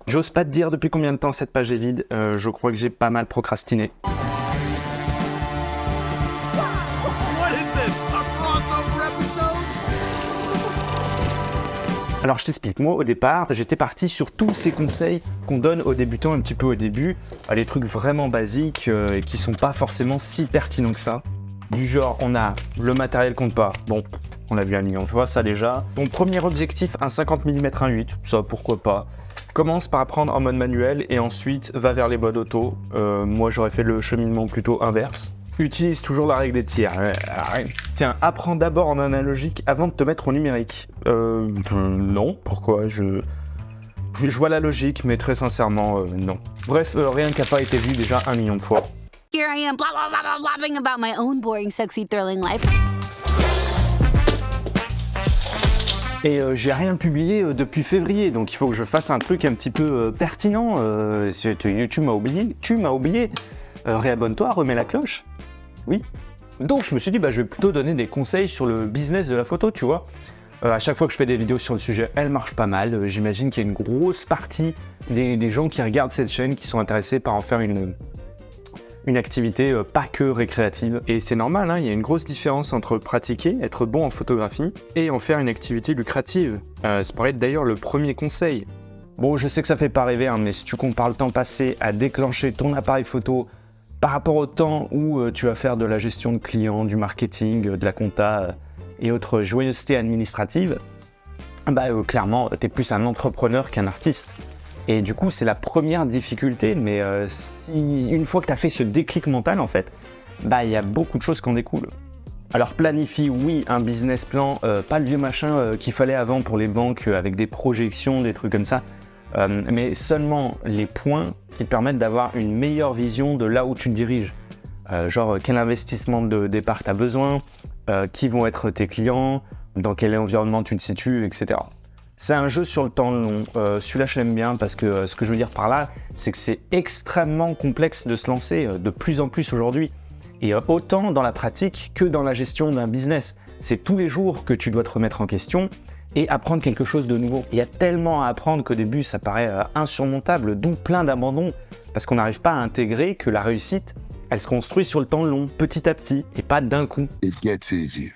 J'ose pas te dire depuis combien de temps cette page est vide, je crois que j'ai pas mal procrastiné. Alors je t'explique, moi au départ, j'étais parti sur tous ces conseils qu'on donne aux débutants un petit peu au début, les trucs vraiment basiques et qui sont pas forcément si pertinents que ça. Du genre, on a le matériel compte pas, bon, on l'a vu un million de fois ça déjà. Ton premier objectif, un 50 mm 1.8, ça pourquoi pas. Commence par apprendre en mode manuel et ensuite va vers les modes auto. Moi j'aurais fait le cheminement plutôt inverse. Utilise toujours la règle des tiers. Tiens, apprends d'abord en analogique avant de te mettre au numérique. Non, pourquoi je vois la logique, mais très sincèrement, non. Bref, rien qui n'a pas été vu déjà 1 million de fois. Here I am, blah, blah, blah, blah, blabbing about my own boring, sexy, thrilling life. Et j'ai rien publié depuis février, donc il faut que je fasse un truc un petit peu pertinent. YouTube m'a oublié, tu m'as oublié. Réabonne-toi, remets la cloche. Oui. Donc je me suis dit, je vais plutôt donner des conseils sur le business de la photo, tu vois. À chaque fois que je fais des vidéos sur le sujet, elles marchent pas mal. J'imagine qu'il y a une grosse partie des gens qui regardent cette chaîne qui sont intéressés par en faire une activité pas que récréative. Et c'est normal, il y a une grosse différence entre pratiquer, être bon en photographie, et en faire une activité lucrative. Ça pourrait être d'ailleurs le premier conseil. Bon, je sais que ça fait pas rêver, mais si tu compares le temps passé à déclencher ton appareil photo par rapport au temps où tu vas faire de la gestion de clients, du marketing, de la compta et autres joyeusetés administratives, clairement, tu es plus un entrepreneur qu'un artiste. Et du coup, c'est la première difficulté, mais si une fois que tu as fait ce déclic mental, en fait, il y a beaucoup de choses qui en découlent. Alors planifie, oui, un business plan, pas le vieux machin qu'il fallait avant pour les banques avec des projections, des trucs comme ça, mais seulement les points qui te permettent d'avoir une meilleure vision de là où tu te diriges. Genre quel investissement de départ tu as besoin, qui vont être tes clients, dans quel environnement tu te situes, etc. C'est un jeu sur le temps long. Celui-là, je l'aime bien parce que ce que je veux dire par là, c'est que c'est extrêmement complexe de se lancer de plus en plus aujourd'hui. Et autant dans la pratique que dans la gestion d'un business. C'est tous les jours que tu dois te remettre en question et apprendre quelque chose de nouveau. Il y a tellement à apprendre qu'au début, ça paraît insurmontable, d'où plein d'abandons, parce qu'on n'arrive pas à intégrer que la réussite, elle se construit sur le temps long, petit à petit, et pas d'un coup. It gets easier.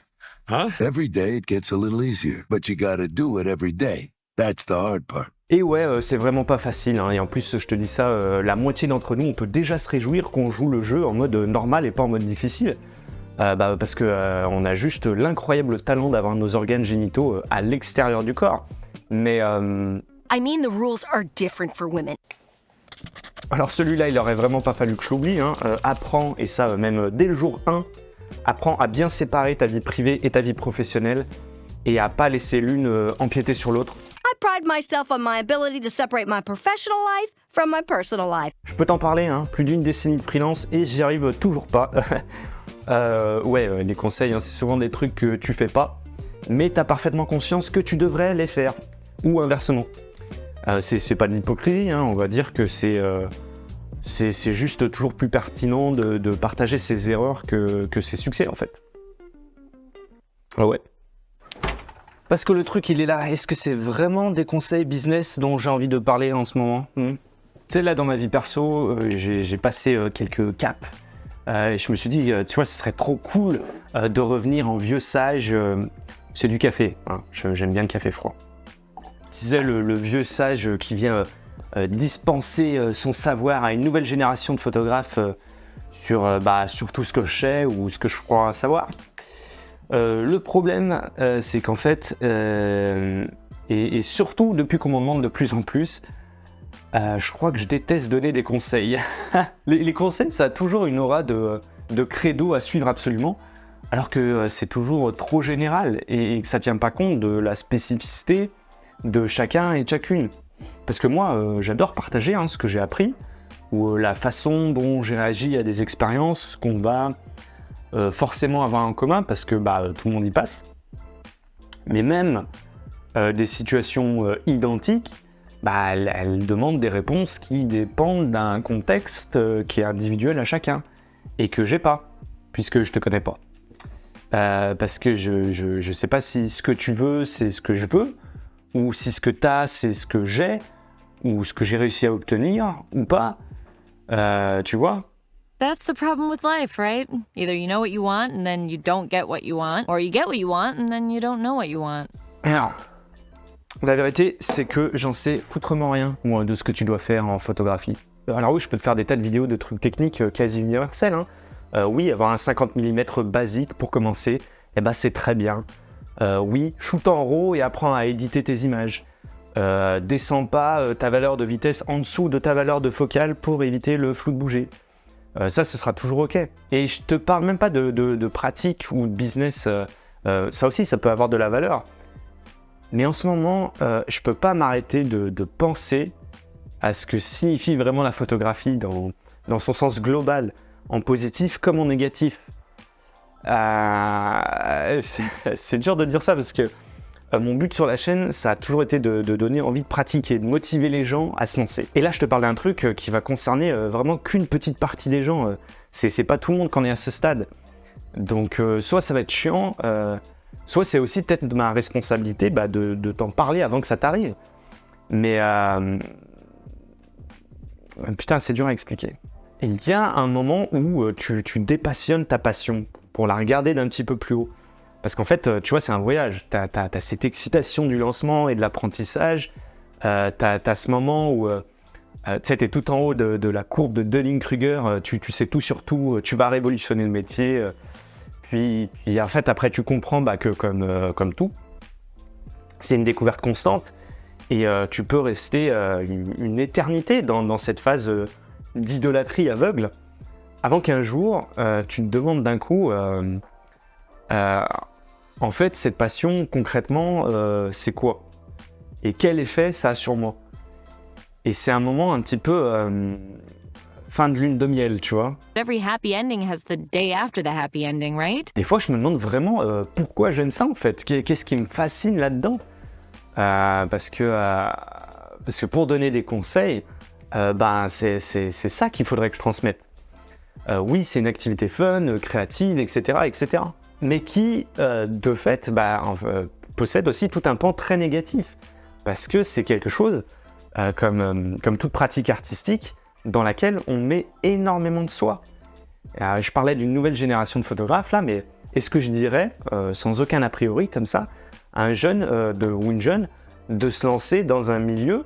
Huh? Every day it gets a little easier, but you gotta do it every day. That's the hard part. Et ouais, c'est vraiment pas facile, et en plus, je te dis ça, la moitié d'entre nous, on peut déjà se réjouir qu'on joue le jeu en mode normal et pas en mode difficile. Parce que on a juste l'incroyable talent d'avoir nos organes génitaux à l'extérieur du corps. Mais I mean the rules are different for women. Alors celui-là, il aurait vraiment pas fallu que je l'oublie. Apprends, et ça même dès le jour 1, apprends à bien séparer ta vie privée et ta vie professionnelle et à pas laisser l'une empiéter sur l'autre. I pride myself on my ability to separate my professional life from my personal life. Je peux t'en parler, plus d'une décennie de freelance et j'y arrive toujours pas. Les conseils, c'est souvent des trucs que tu fais pas, mais t'as parfaitement conscience que tu devrais les faire, ou inversement. C'est pas de l'hypocrisie, on va dire que c'est juste toujours plus pertinent de partager ses erreurs que ses succès, en fait. Ouais. Parce que le truc, il est là. Est-ce que c'est vraiment des conseils business dont j'ai envie de parler en ce moment ? Tu sais, là, dans ma vie perso, j'ai passé quelques caps. Et je me suis dit, tu vois, ce serait trop cool de revenir en vieux sage. C'est du café, j'aime bien le café froid. Tu disais, le vieux sage qui vient dispenser son savoir à une nouvelle génération de photographes sur tout ce que je sais ou ce que je crois savoir. Le problème, c'est qu'en fait, et surtout depuis qu'on m'en demande de plus en plus, je crois que je déteste donner des conseils. les conseils, ça a toujours une aura de credo à suivre absolument, alors que c'est toujours trop général et que ça tient pas compte de la spécificité de chacun et de chacune. Parce que moi, j'adore partager ce que j'ai appris, ou la façon dont j'ai réagi à des expériences qu'on va forcément avoir en commun, parce que tout le monde y passe. Mais même des situations identiques, elles demandent des réponses qui dépendent d'un contexte qui est individuel à chacun, et que j'ai pas, puisque je te connais pas. Parce que je sais pas si ce que tu veux, c'est ce que je veux, ou si ce que t'as, c'est ce que j'ai, ou ce que j'ai réussi à obtenir ou pas. Tu vois? That's the problem with life, right? Either you know what you want and then you don't get what you want, or you get what you want and then you don't know what you want. Alors, la vérité, c'est que j'en sais foutrement rien, moi, de ce que tu dois faire en photographie. Alors oui, je peux te faire des tas de vidéos de trucs techniques quasi universels. Oui, avoir un 50 mm basique pour commencer, eh ben, c'est très bien. Oui, shoot en RAW et apprends à éditer tes images. Descends pas ta valeur de vitesse en dessous de ta valeur de focale pour éviter le flou de bouger. Ça, ce sera toujours OK. Et je te parle même pas de pratique ou de business. Ça aussi, ça peut avoir de la valeur. Mais en ce moment, je peux pas m'arrêter de penser à ce que signifie vraiment la photographie dans son sens global, en positif comme en négatif. C'est dur de dire ça parce que mon but sur la chaîne, ça a toujours été de donner envie de pratiquer, de motiver les gens à se lancer. Et là, je te parle d'un truc qui va concerner vraiment qu'une petite partie des gens. C'est pas tout le monde qui en est à ce stade. Donc, soit ça va être chiant, soit c'est aussi peut-être ma responsabilité de t'en parler avant que ça t'arrive. Mais putain, c'est dur à expliquer. Il y a un moment où tu dépassionnes ta passion pour la regarder d'un petit peu plus haut. Parce qu'en fait, tu vois, c'est un voyage. T'as cette excitation du lancement et de l'apprentissage. T'as ce moment où tu sais, t'es tout en haut de la courbe de Dunning-Kruger. Tu sais tout sur tout. Tu vas révolutionner le métier. Puis en fait, après, tu comprends que comme tout, c'est une découverte constante. Et tu peux rester une éternité dans cette phase d'idolâtrie aveugle. Avant qu'un jour, tu te demandes d'un coup... en fait, cette passion, concrètement, c'est quoi? Et quel effet ça a sur moi? Et c'est un moment un petit peu fin de lune de miel, tu vois. Every happy ending has the day after the happy ending, right? Des fois, je me demande vraiment pourquoi j'aime ça, en fait. Qu'est-ce qui me fascine là-dedans? Parce que pour donner des conseils, c'est ça qu'il faudrait que je transmette. Oui, c'est une activité fun, créative, etc., etc. Mais qui, de fait, possède aussi tout un pan très négatif. Parce que c'est quelque chose, comme toute pratique artistique, dans laquelle on met énormément de soi. Je parlais d'une nouvelle génération de photographes, là, mais est-ce que je dirais, sans aucun a priori, comme ça, à un jeune ou une jeune, de se lancer dans un milieu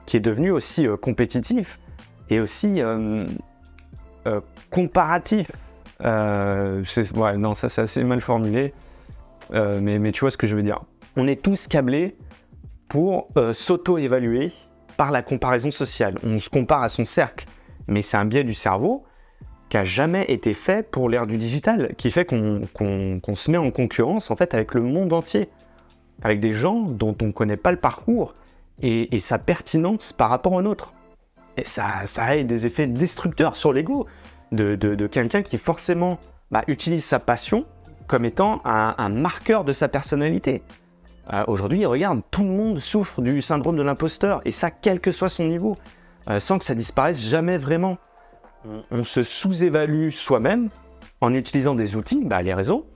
qui est devenu aussi compétitif et aussi comparatif. Non, ça c'est assez mal formulé, mais tu vois ce que je veux dire. On est tous câblés pour s'auto-évaluer par la comparaison sociale. On se compare à son cercle, mais c'est un biais du cerveau qui n'a jamais été fait pour l'ère du digital, qui fait qu'on se met en concurrence en fait avec le monde entier, avec des gens dont on ne connaît pas le parcours et sa pertinence par rapport aux nôtres. Et ça a des effets destructeurs sur l'ego de quelqu'un qui forcément utilise sa passion comme étant un marqueur de sa personnalité. Aujourd'hui, regarde, tout le monde souffre du syndrome de l'imposteur, et ça, quel que soit son niveau, sans que ça disparaisse jamais vraiment. On se sous-évalue soi-même en utilisant des outils, les réseaux,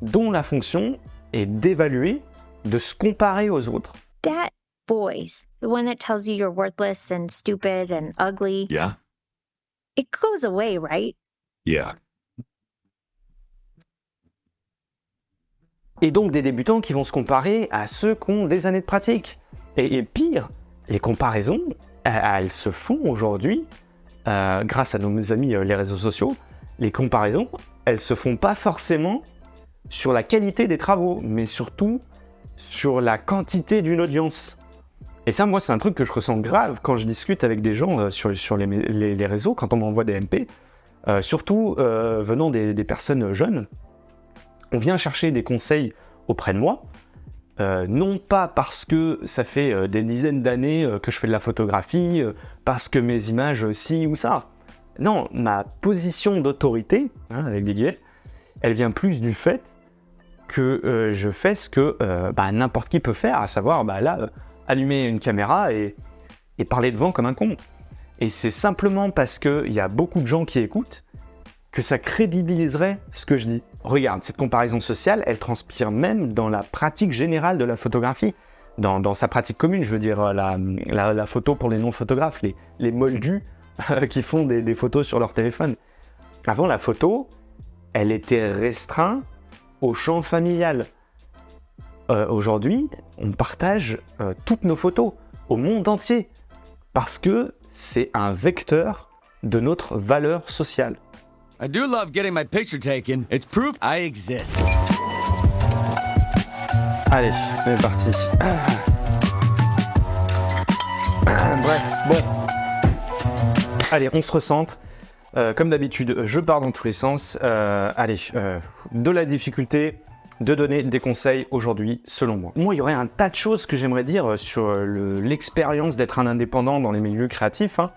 dont la fonction est d'évaluer, de se comparer aux autres. That voice, the one that tells you you're worthless and stupid and ugly, Yeah? it goes away, right? Yeah. Et donc des débutants qui vont se comparer à ceux qui ont des années de pratique. Et pire, les comparaisons, elles se font aujourd'hui, grâce à nos amis les réseaux sociaux, les comparaisons, elles se font pas forcément sur la qualité des travaux, mais surtout sur la quantité d'une audience. Et ça, moi, c'est un truc que je ressens grave quand je discute avec des gens sur les réseaux, quand on m'envoie des MP, surtout venant des personnes jeunes. On vient chercher des conseils auprès de moi, non pas parce que ça fait des dizaines d'années que je fais de la photographie, parce que mes images ci ou ça. Non, ma position d'autorité, avec des guillemets, elle vient plus du fait que je fais ce que n'importe qui peut faire, à savoir allumer une caméra et parler devant comme un con. Et c'est simplement parce qu'il y a beaucoup de gens qui écoutent que ça crédibiliserait ce que je dis. Regarde, cette comparaison sociale, elle transpire même dans la pratique générale de la photographie. dans sa pratique commune. Je veux dire, la photo pour les non-photographes, les moldus qui font des photos sur leur téléphone. Avant, la photo, elle était restreinte au champ familial. Aujourd'hui, on partage toutes nos photos au monde entier parce que c'est un vecteur de notre valeur sociale. I do love getting my picture taken. It's proof I exist. Allez, c'est parti. Bref, bon. Allez, on se recentre. Comme d'habitude, je pars dans tous les sens. De la difficulté de donner des conseils aujourd'hui, selon moi. Moi, il y aurait un tas de choses que j'aimerais dire sur l'expérience d'être un indépendant dans les milieux créatifs, hein.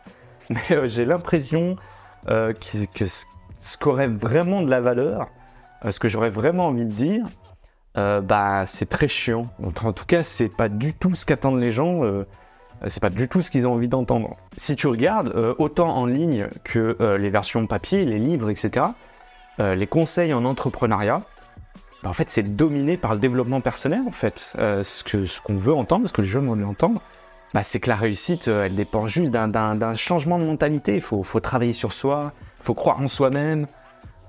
Mais j'ai l'impression que ce qu'aurait vraiment de la valeur, ce que j'aurais vraiment envie de dire, c'est très chiant. En tout cas, c'est pas du tout ce qu'attendent les gens. C'est pas du tout ce qu'ils ont envie d'entendre. Si tu regardes, autant en ligne que les versions papier, les livres, etc., les conseils en entrepreneuriat, en fait, c'est dominé par le développement personnel, en fait. Ce qu'on veut entendre, ce que les jeunes veulent entendre, c'est que la réussite, elle dépend juste d'un changement de mentalité. Il faut travailler sur soi, il faut croire en soi-même,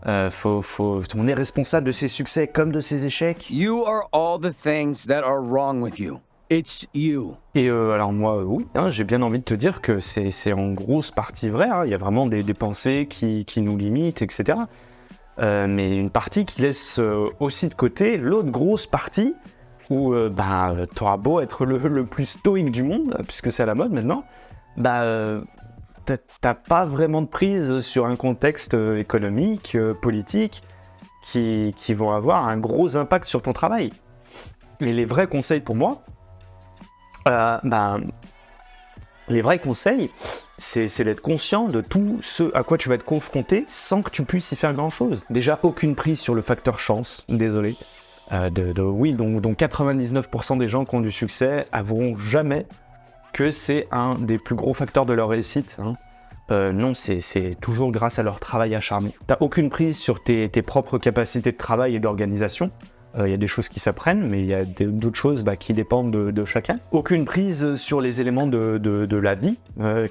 on est responsable de ses succès comme de ses échecs. You are all the things that are wrong with you. It's you. Et alors moi, oui, hein, j'ai bien envie de te dire que c'est en grosse partie vrai. Hein. Il y a vraiment des pensées qui nous limitent, etc. Mais une partie qui laisse aussi de côté l'autre grosse partie où t'auras beau être le plus stoïque du monde, puisque c'est à la mode maintenant, t'as pas vraiment de prise sur un contexte économique, politique, qui vont avoir un gros impact sur ton travail. Et les vrais conseils pour moi, les vrais conseils, c'est d'être conscient de tout ce à quoi tu vas être confronté sans que tu puisses y faire grand-chose. Déjà, aucune prise sur le facteur chance, désolé. Donc 99% des gens qui ont du succès avoueront jamais que c'est un des plus gros facteurs de leur réussite. Hein. Non, c'est toujours grâce à leur travail acharné. T'as aucune prise sur tes propres capacités de travail et d'organisation. Il y a des choses qui s'apprennent, mais il y a d'autres choses qui dépendent de chacun. Aucune prise sur les éléments de la vie,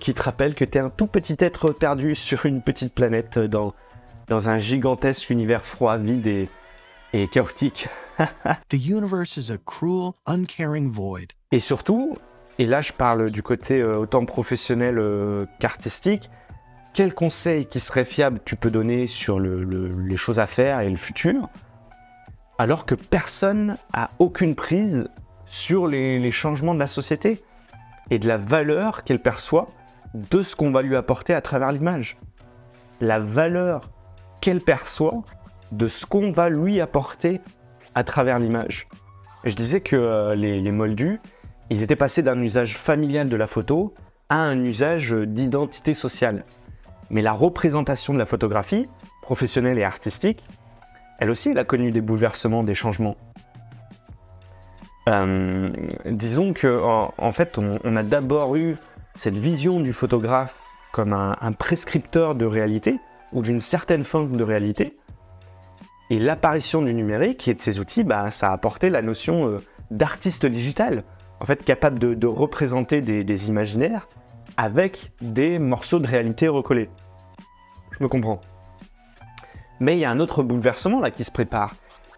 qui te rappellent que t'es un tout petit être perdu sur une petite planète dans un gigantesque univers froid, vide et chaotique. The universe is a cruel, uncaring void. Et surtout, et là je parle du côté autant professionnel qu'artistique, quel conseil qui serait fiable tu peux donner sur les choses à faire et le futur, alors que personne n'a aucune prise sur les changements de la société et de la valeur qu'elle perçoit de ce qu'on va lui apporter à travers l'image. La valeur qu'elle perçoit de ce qu'on va lui apporter à travers l'image. Et je disais que les moldus, ils étaient passés d'un usage familial de la photo à un usage d'identité sociale. Mais la représentation de la photographie, professionnelle et artistique, elle aussi, elle a connu des bouleversements, des changements. Disons qu'en fait, on a d'abord eu cette vision du photographe comme un prescripteur de réalité, ou d'une certaine forme de réalité. Et l'apparition du numérique et de ces outils, ça a apporté la notion d'artiste digital, en fait capable de représenter des imaginaires avec des morceaux de réalité recollés. Je me comprends. Mais il y a un autre bouleversement là qui se prépare.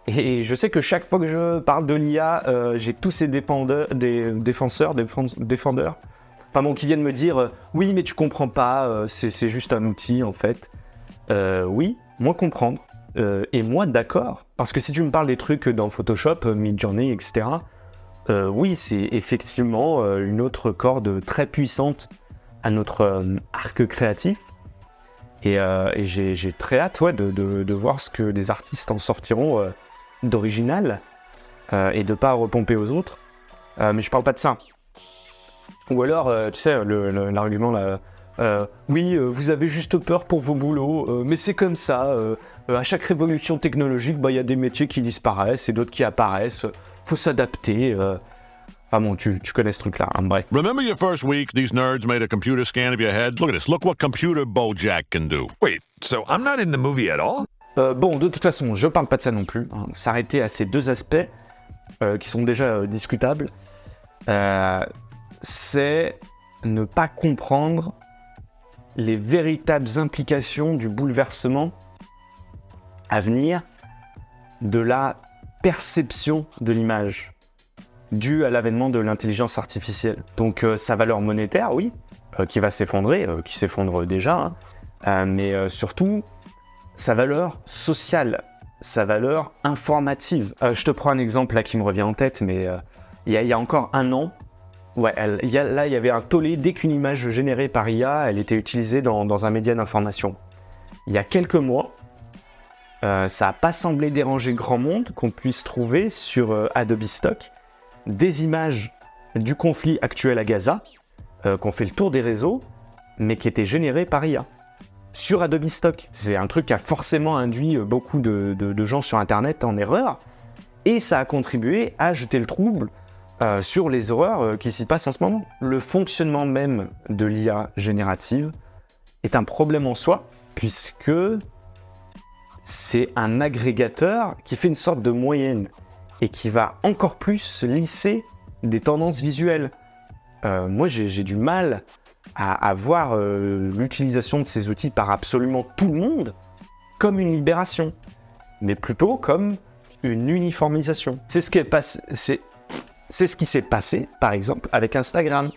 Et je sais que chaque fois que je parle de l'IA, j'ai tous ces défendeurs, qui viennent me dire oui, mais tu comprends pas, c'est juste un outil en fait. Oui, moi comprendre. Et moi d'accord. Parce que si tu me parles des trucs dans Photoshop, Midjourney, etc., oui, c'est effectivement une autre corde très puissante à notre arc créatif. Et j'ai très hâte de voir ce que des artistes en sortiront d'original et de pas repomper aux autres. Mais je parle pas de ça. Ou alors, tu sais, l'argument là, oui, vous avez juste peur pour vos boulots, mais c'est comme ça. À chaque révolution technologique, y a des métiers qui disparaissent et d'autres qui apparaissent. Faut s'adapter. Ah bon, tu connais ce truc-là, hein, bref. Remember your first week? These nerds made a computer scan of your head. Look at this. Look what computer Bojack can do. Wait, so I'm not in the movie at all? Bon, de toute façon, je parle pas de ça non plus. Hein. S'arrêter à ces deux aspects qui sont déjà discutables. c'est ne pas comprendre les véritables implications du bouleversement à venir de la perception de l'image due à l'avènement de l'intelligence artificielle. Donc sa valeur monétaire, oui, qui va s'effondrer, qui s'effondre déjà, mais surtout sa valeur sociale, sa valeur informative. Je te prends un exemple là qui me revient en tête, mais il y a encore un an, il y avait un tollé dès qu'une image générée par IA, elle était utilisée dans un média d'information. Il y a quelques mois, ça n'a pas semblé déranger grand monde qu'on puisse trouver sur Adobe Stock des images du conflit actuel à Gaza, qu'on fait le tour des réseaux, mais qui étaient générées par IA. Sur Adobe Stock. C'est un truc qui a forcément induit beaucoup de gens sur Internet en erreur, et ça a contribué à jeter le trouble sur les horreurs qui s'y passent en ce moment. Le fonctionnement même de l'IA générative est un problème en soi, puisque c'est un agrégateur qui fait une sorte de moyenne et qui va encore plus lisser des tendances visuelles. Moi, j'ai du mal à voir l'utilisation de ces outils par absolument tout le monde comme une libération, mais plutôt comme une uniformisation. C'est ce qui s'est passé, par exemple, avec Instagram,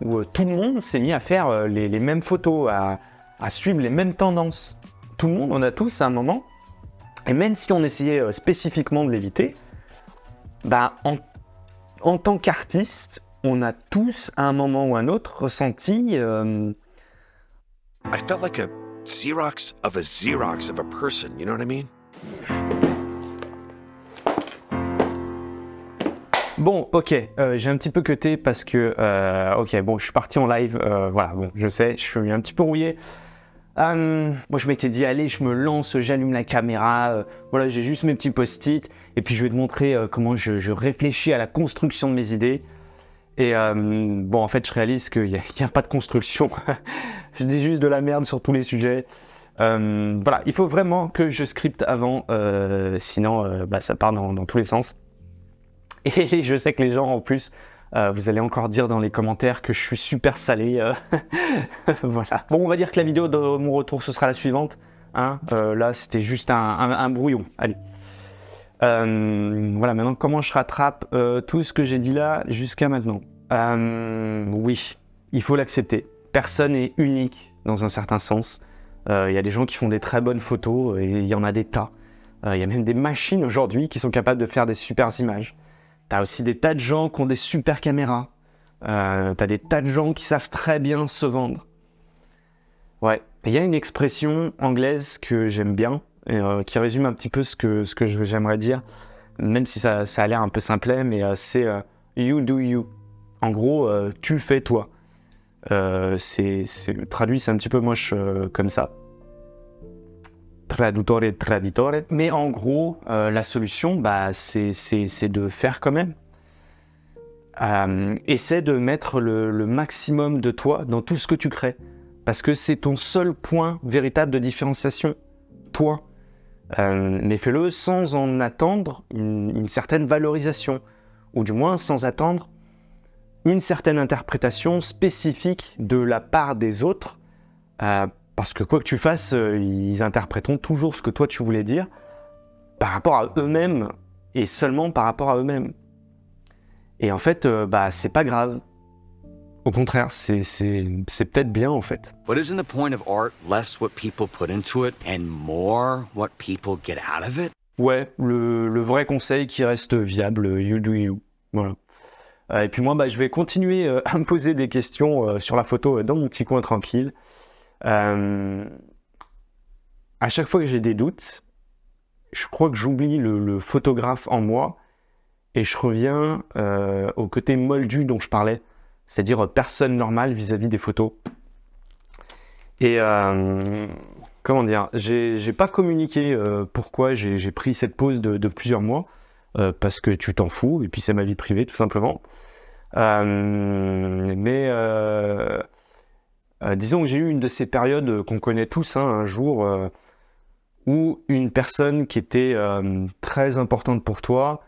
où tout le monde s'est mis à faire les mêmes photos, à suivre les mêmes tendances. Tout le monde, on a tous à un moment, et même si on essayait spécifiquement de l'éviter, en tant qu'artiste, on a tous, à un moment ou un autre, ressenti... I felt like a Xerox of a person, you know what I mean? Bon, ok, j'ai un petit peu cuté parce que... ok, bon, je suis parti en live, voilà, bon, je sais, je suis un petit peu rouillé. Moi, je m'étais dit, allez, je me lance, j'allume la caméra, voilà, j'ai juste mes petits post-it, et puis je vais te montrer comment je réfléchis à la construction de mes idées. Et bon, en fait, je réalise qu'il n'y a pas de construction. Je dis juste de la merde sur tous les sujets. Voilà, il faut vraiment que je scripte avant, sinon ça part dans tous les sens. Et je sais que les gens, en plus, vous allez encore dire dans les commentaires que je suis super salé. Voilà. Bon, on va dire que la vidéo de mon retour, ce sera la suivante. Hein, là, c'était juste un brouillon. Allez. Voilà, maintenant, comment je rattrape tout ce que j'ai dit là jusqu'à maintenant? Oui, il faut l'accepter. Personne n'est unique dans un certain sens. Il y a des gens qui font des très bonnes photos et il y en a des tas. Il y a même des machines aujourd'hui qui sont capables de faire des super images. T'as aussi des tas de gens qui ont des super caméras. T'as des tas de gens qui savent très bien se vendre. Ouais, il y a une expression anglaise que j'aime bien, et, qui résume un petit peu ce que j'aimerais dire, même si ça a l'air un peu simplet, mais c'est you do you. En gros, tu fais toi. Traduit, c'est un petit peu moche comme ça. Traduttore, traditore. Mais en gros, la solution, c'est de faire quand même. Essaie de mettre le maximum de toi dans tout ce que tu crées. Parce que c'est ton seul point véritable de différenciation, toi. Mais fais-le sans en attendre une certaine valorisation, ou du moins sans attendre une certaine interprétation spécifique de la part des autres, parce que quoi que tu fasses, ils interpréteront toujours ce que toi tu voulais dire par rapport à eux-mêmes, et seulement par rapport à eux-mêmes. Et en fait, c'est pas grave. Au contraire, c'est peut-être bien en fait. But isn't the point of art less what people put into it and more what people get out of it? Ouais, le vrai conseil qui reste viable, you do you. Voilà. Et puis moi, je vais continuer à me poser des questions sur la photo dans mon petit coin tranquille. À chaque fois que j'ai des doutes, je crois que j'oublie le photographe en moi et je reviens au côté moldu dont je parlais. C'est-à-dire personne normale vis-à-vis des photos. Et comment dire, j'ai pas communiqué pourquoi j'ai pris cette pause de plusieurs mois, parce que tu t'en fous, et puis c'est ma vie privée tout simplement. Disons que j'ai eu une de ces périodes qu'on connaît tous, un jour où une personne qui était très importante pour toi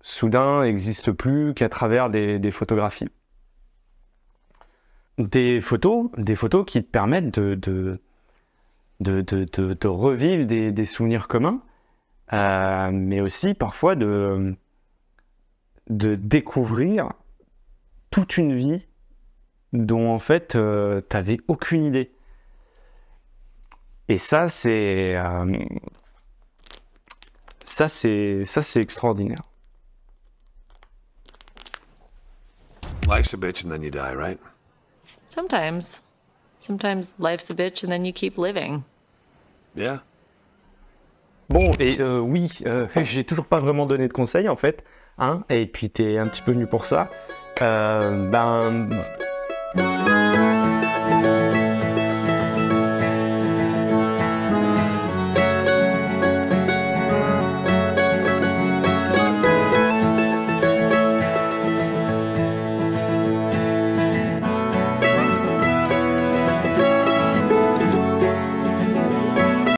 soudain n'existe plus qu'à travers des photographies. Des photos qui te permettent de revivre des souvenirs communs, mais aussi parfois de découvrir toute une vie dont en fait t'avais aucune idée. Et ça c'est extraordinaire. Life's a bitch and then you die, right? Sometimes. Sometimes life's a bitch and then you keep living. Yeah. Bon, et oui, j'ai toujours pas vraiment donné de conseils en fait, hein, et puis t'es un petit peu venu pour ça.